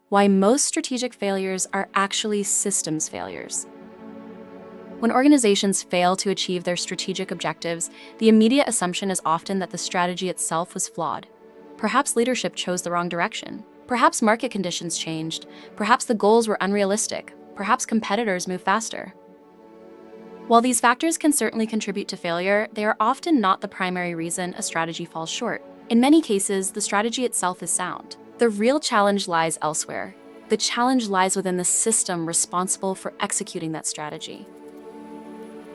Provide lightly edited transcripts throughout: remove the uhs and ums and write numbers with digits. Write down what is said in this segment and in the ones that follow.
why most strategic failures are actually systems failures. When organizations fail to achieve their strategic objectives, the immediate assumption is often that the strategy itself was flawed. Perhaps leadership chose the wrong direction. Perhaps market conditions changed. Perhaps the goals were unrealistic. Perhaps competitors moved faster. While these factors can certainly contribute to failure, they are often not the primary reason a strategy falls short. In many cases, the strategy itself is sound. The real challenge lies elsewhere. The challenge lies within the system responsible for executing that strategy.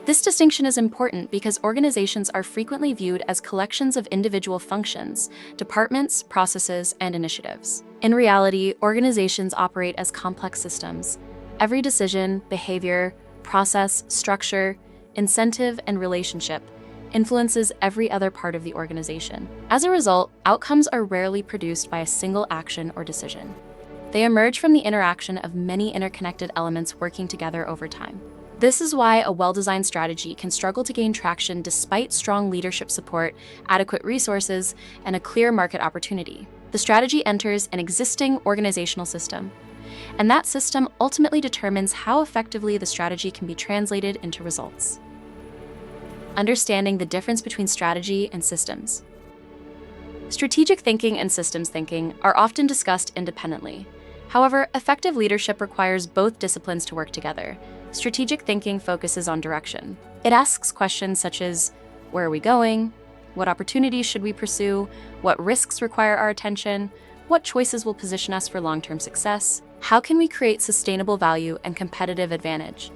This distinction is important because organizations are frequently viewed as collections of individual functions, departments, processes, and initiatives. In reality, organizations operate as complex systems. Every decision, behavior, process, structure, incentive, and relationship influences every other part of the organization. As a result, outcomes are rarely produced by a single action or decision. They emerge from the interaction of many interconnected elements working together over time. This is why a well-designed strategy can struggle to gain traction despite strong leadership support, adequate resources, and a clear market opportunity. The strategy enters an existing organizational system, and that system ultimately determines how effectively the strategy can be translated into results. Understanding the difference between strategy and systems. Strategic thinking and systems thinking are often discussed independently. However, effective leadership requires both disciplines to work together. Strategic thinking focuses on direction. It asks questions such as, where are we going? What opportunities should we pursue? What risks require our attention? What choices will position us for long-term success? How can we create sustainable value and competitive advantage?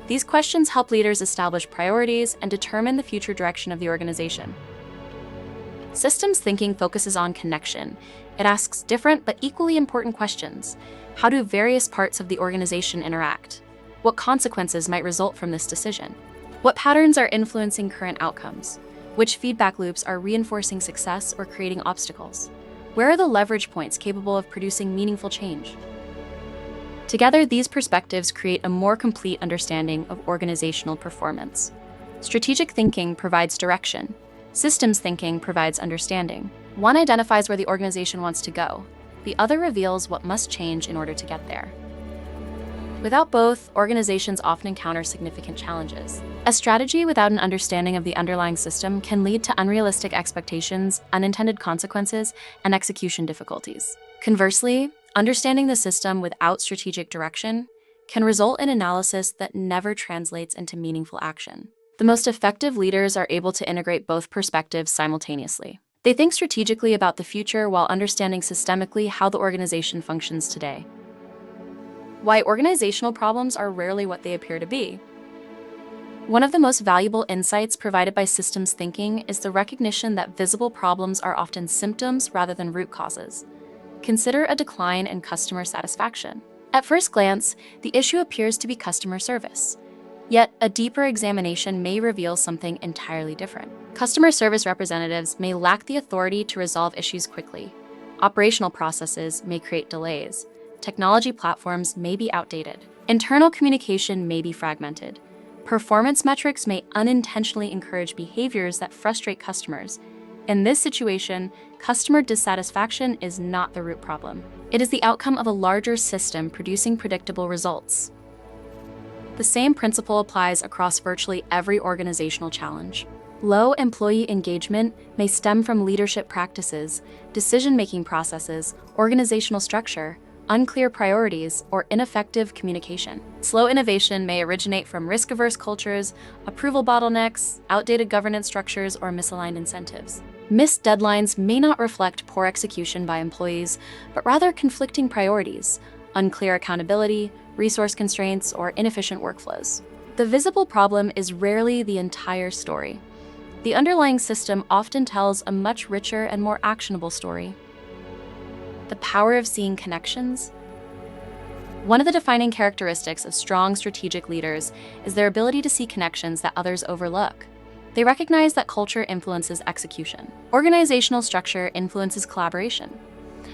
These questions help leaders establish priorities and determine the future direction of the organization. Systems thinking focuses on connection. It asks different but equally important questions. How do various parts of the organization interact? What consequences might result from this decision? What patterns are influencing current outcomes? Which feedback loops are reinforcing success or creating obstacles? Where are the leverage points capable of producing meaningful change? Together, these perspectives create a more complete understanding of organizational performance. Strategic thinking provides direction. Systems thinking provides understanding. One identifies where the organization wants to go. The other reveals what must change in order to get there. Without both, organizations often encounter significant challenges. A strategy without an understanding of the underlying system can lead to unrealistic expectations, unintended consequences, and execution difficulties. Conversely, understanding the system without strategic direction can result in analysis that never translates into meaningful action. The most effective leaders are able to integrate both perspectives simultaneously. They think strategically about the future while understanding systemically how the organization functions today. Why organizational problems are rarely what they appear to be. One of the most valuable insights provided by systems thinking is the recognition that visible problems are often symptoms rather than root causes. Consider a decline in customer satisfaction. At first glance, the issue appears to be customer service. Yet, a deeper examination may reveal something entirely different. Customer service representatives may lack the authority to resolve issues quickly. Operational processes may create delays. Technology platforms may be outdated. Internal communication may be fragmented. Performance metrics may unintentionally encourage behaviors that frustrate customers. In this situation, customer dissatisfaction is not the root problem. It is the outcome of a larger system producing predictable results. The same principle applies across virtually every organizational challenge. Low employee engagement may stem from leadership practices, decision-making processes, organizational structure, unclear priorities, or ineffective communication. Slow innovation may originate from risk-averse cultures, approval bottlenecks, outdated governance structures, or misaligned incentives. Missed deadlines may not reflect poor execution by employees, but rather conflicting priorities, unclear accountability, resource constraints, or inefficient workflows. The visible problem is rarely the entire story. The underlying system often tells a much richer and more actionable story. The power of seeing connections. One of the defining characteristics of strong strategic leaders is their ability to see connections that others overlook. They recognize that culture influences execution. Organizational structure influences collaboration.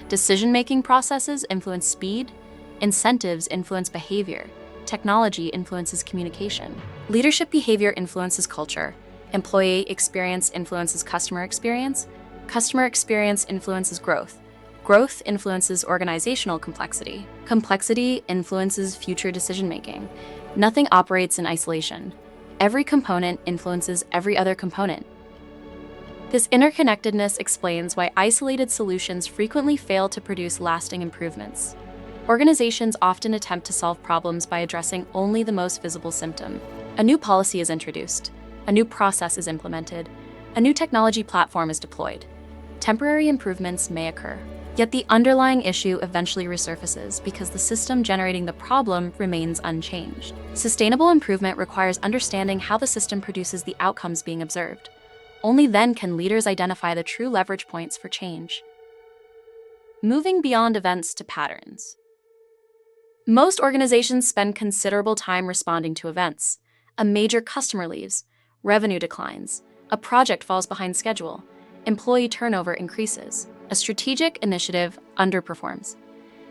Decision-making processes influence speed. Incentives influence behavior. Technology influences communication. Leadership behavior influences culture. Employee experience influences customer experience. Customer experience influences growth. Growth influences organizational complexity. Complexity influences future decision-making. Nothing operates in isolation. Every component influences every other component. This interconnectedness explains why isolated solutions frequently fail to produce lasting improvements. Organizations often attempt to solve problems by addressing only the most visible symptom. A new policy is introduced, a new process is implemented, a new technology platform is deployed. Temporary improvements may occur, yet the underlying issue eventually resurfaces because the system generating the problem remains unchanged. Sustainable improvement requires understanding how the system produces the outcomes being observed. Only then can leaders identify the true leverage points for change. Moving beyond events to patterns. Most organizations spend considerable time responding to events. A major customer leaves, revenue declines, a project falls behind schedule, employee turnover increases, a strategic initiative underperforms.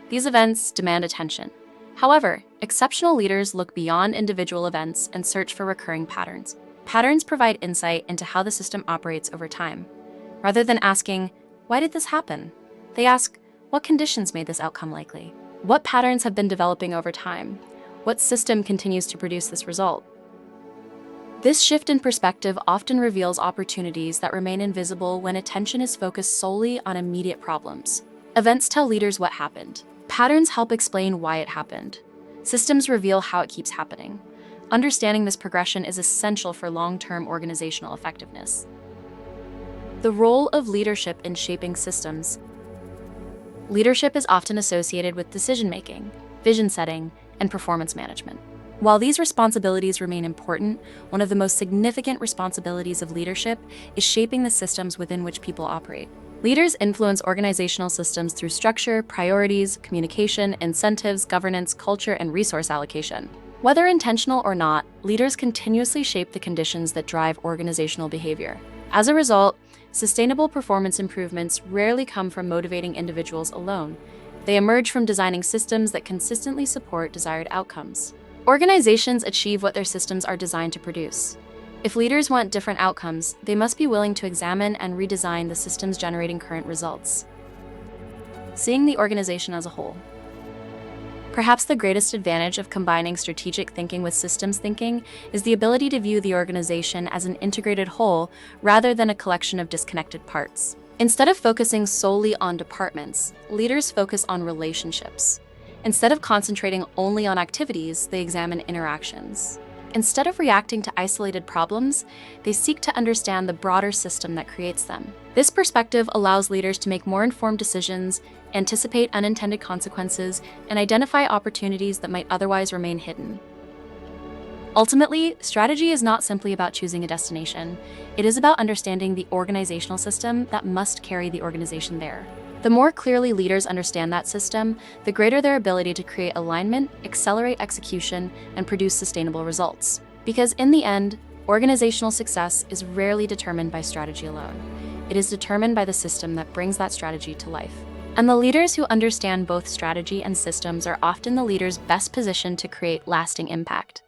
These events demand attention. However, exceptional leaders look beyond individual events and search for recurring patterns. Patterns provide insight into how the system operates over time. Rather than asking, "Why did this happen?" they ask, "What conditions made this outcome likely? What patterns have been developing over time? What system continues to produce this result?" This shift in perspective often reveals opportunities that remain invisible when attention is focused solely on immediate problems. Events tell leaders what happened. Patterns help explain why it happened. Systems reveal how it keeps happening. Understanding this progression is essential for long-term organizational effectiveness. The role of leadership in shaping systems. Leadership is often associated with decision-making, vision setting, and performance management. While these responsibilities remain important, one of the most significant responsibilities of leadership is shaping the systems within which people operate. Leaders influence organizational systems through structure, priorities, communication, incentives, governance, culture, and resource allocation. Whether intentional or not, leaders continuously shape the conditions that drive organizational behavior. As a result, sustainable performance improvements rarely come from motivating individuals alone. They emerge from designing systems that consistently support desired outcomes. Organizations achieve what their systems are designed to produce. If leaders want different outcomes, they must be willing to examine and redesign the systems generating current results. Seeing the organization as a whole. Perhaps the greatest advantage of combining strategic thinking with systems thinking is the ability to view the organization as an integrated whole rather than a collection of disconnected parts. Instead of focusing solely on departments, leaders focus on relationships. Instead of concentrating only on activities, they examine interactions. Instead of reacting to isolated problems, they seek to understand the broader system that creates them. This perspective allows leaders to make more informed decisions, anticipate unintended consequences, and identify opportunities that might otherwise remain hidden. Ultimately, strategy is not simply about choosing a destination. It is about understanding the organizational system that must carry the organization there. The more clearly leaders understand that system, the greater their ability to create alignment, accelerate execution, and produce sustainable results. Because in the end, organizational success is rarely determined by strategy alone. It is determined by the system that brings that strategy to life. And the leaders who understand both strategy and systems are often the leaders best positioned to create lasting impact.